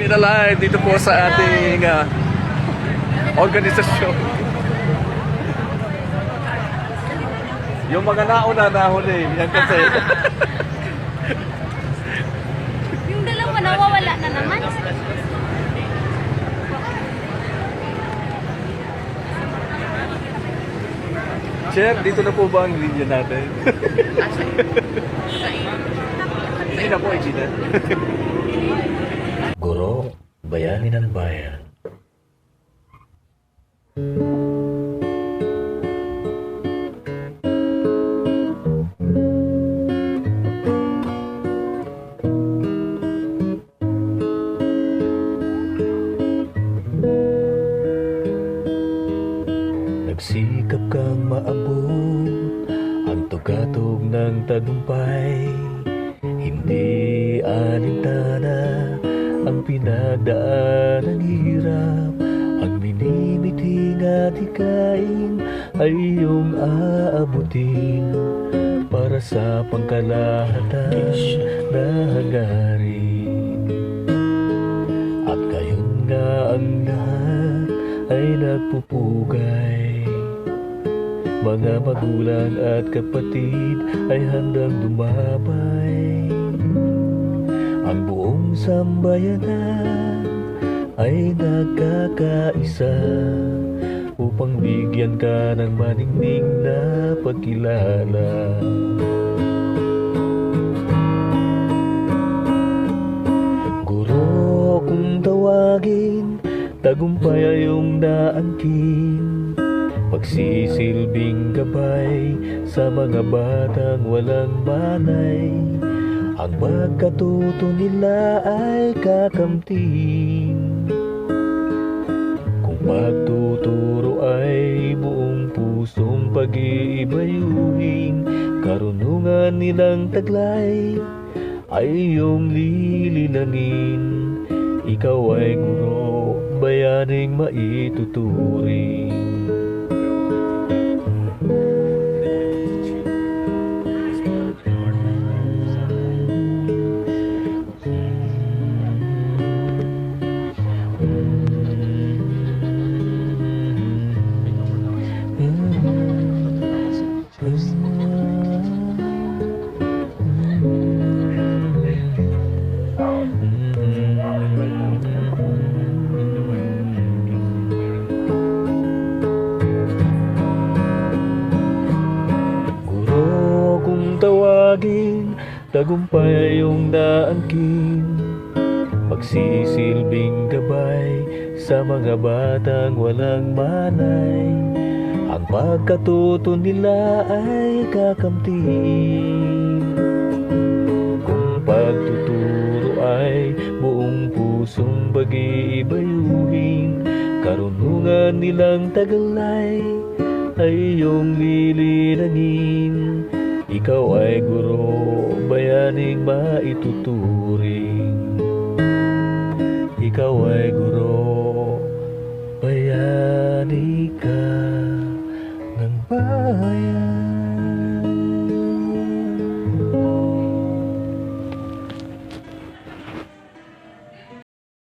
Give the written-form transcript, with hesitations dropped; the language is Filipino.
Pinalive dito po sa ating organisasyon. Yung mga nauna nahuli, yan kasi. Yung dalawa nawawala na naman. Chef, dito na po ba ang linya natin? Sige na po, Gina. Guro, bayani ng bayan. Nagsikap kang maabot ang tugatog ng tagumpay. Hindi alintana ang pinagdaan ng hirap. Ang minimiting at hikain ay iyong aabutin para sa pangkalahatan na hangarin. At gayon nga ang lahat ay nagpupugay. Mga magulang at kapatid ay handang dumabay. Ang buong sambayanan ay nagkakaisa upang bigyan ka ng maningning na pagkilala. Guro, kung tawagin, tagumpay ay iyong naangkin. Pagsisilbing gabay sa mga batang walang malay. Ang pagkatuto nila ay kakamtin. Kung pagtuturo ay buong pusong pag-iibayuhin, karunungan nilang taglay ay iyong lilinangin. Ikaw ay guro, bayaning maituturing. Guro, kung tawagin, tagumpay ay iyong naangkin. Magsisilbing gabay sa mga batang walang malay. Ang pagkatuto nila ay kakamtin. Kung pagtuturo ay buong pusong pag-iibayuhin, karunungan nilang taglay ay iyong lilinangin. Ikaw ay guro, bayaning maituturing. Ikaw ay guro, bayani ka ng bayan.